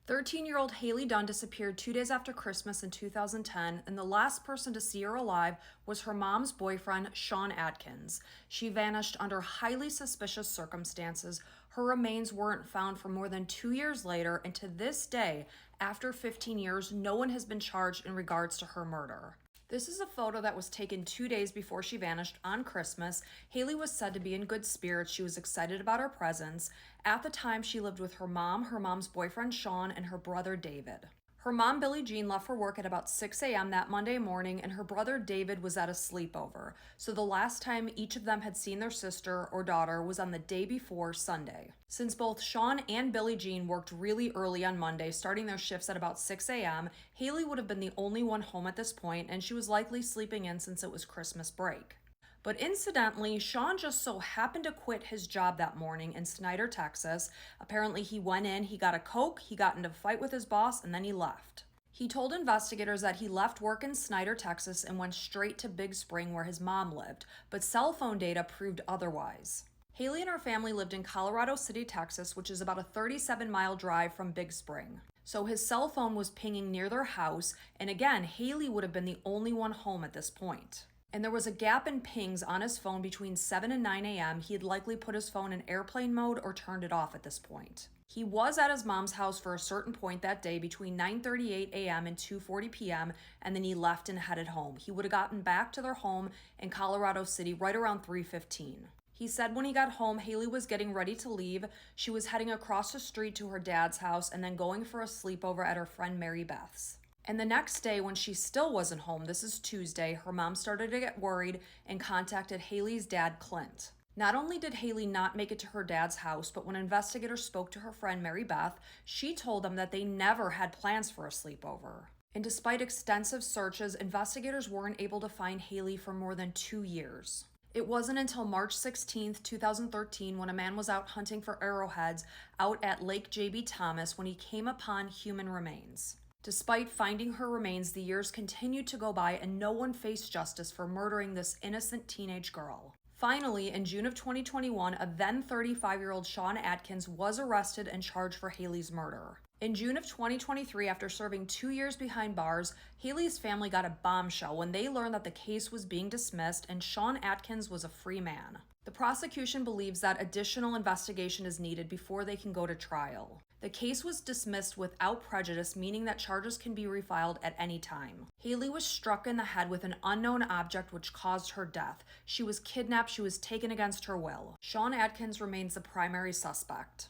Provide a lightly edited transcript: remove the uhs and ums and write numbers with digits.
13-year-old Hailey Dunn disappeared 2 days after Christmas in 2010, and the last person to see her alive was her mom's boyfriend, Sean Atkins. She vanished under highly suspicious circumstances. Her remains weren't found for more than 2 years later, and to this day, after 15 years, no one has been charged in regards to her murder. This is a photo that was taken 2 days before she vanished on Christmas. Hailey was said to be in good spirits. She was excited about her presence. At the time, she lived with her mom's boyfriend Sean, and her brother David. Her mom, Billie Jean, left for work at about 6 a.m. that Monday morning, and her brother David was at a sleepover. So the last time each of them had seen their sister or daughter was on the day before Sunday. Since both Sean and Billie Jean worked really early on Monday, starting their shifts at about 6 a.m., Hailey would have been the only one home at this point, and she was likely sleeping in since it was Christmas break. But incidentally, Sean just so happened to quit his job that morning in Snyder, Texas. Apparently, he went in, he got a Coke, he got into a fight with his boss, and then he left. He told investigators that he left work in Snyder, Texas, and went straight to Big Spring where his mom lived, but cell phone data proved otherwise. Hailey and her family lived in Colorado City, Texas, which is about a 37-mile drive from Big Spring. So his cell phone was pinging near their house, and again, Hailey would have been the only one home at this point. And there was a gap in pings on his phone between 7 and 9 a.m. He had likely put his phone in airplane mode or turned it off at this point. He was at his mom's house for a certain point that day between 9:38 a.m. and 2:40 p.m., and then he left and headed home. He would have gotten back to their home in Colorado City right around 3:15. He said when he got home, Hailey was getting ready to leave. She was heading across the street to her dad's house and then going for a sleepover at her friend Mary Beth's. And the next day, when she still wasn't home, this is Tuesday, her mom started to get worried and contacted Hailey's dad, Clint. Not only did Hailey not make it to her dad's house, but when investigators spoke to her friend Mary Beth, she told them that they never had plans for a sleepover. And despite extensive searches, investigators weren't able to find Hailey for more than 2 years. It wasn't until March 16, 2013, when a man was out hunting for arrowheads out at Lake J.B. Thomas when he came upon human remains. Despite finding her remains, the years continued to go by and no one faced justice for murdering this innocent teenage girl. Finally, in June of 2021, a then 35-year-old Sean Atkins was arrested and charged for Hailey's murder. In June of 2023, after serving 2 years behind bars, Hailey's family got a bombshell when they learned that the case was being dismissed and Sean Atkins was a free man. The prosecution believes that additional investigation is needed before they can go to trial. The case was dismissed without prejudice, meaning that charges can be refiled at any time. Hailey was struck in the head with an unknown object which caused her death. She was kidnapped, she was taken against her will. Sean Atkins remains the primary suspect.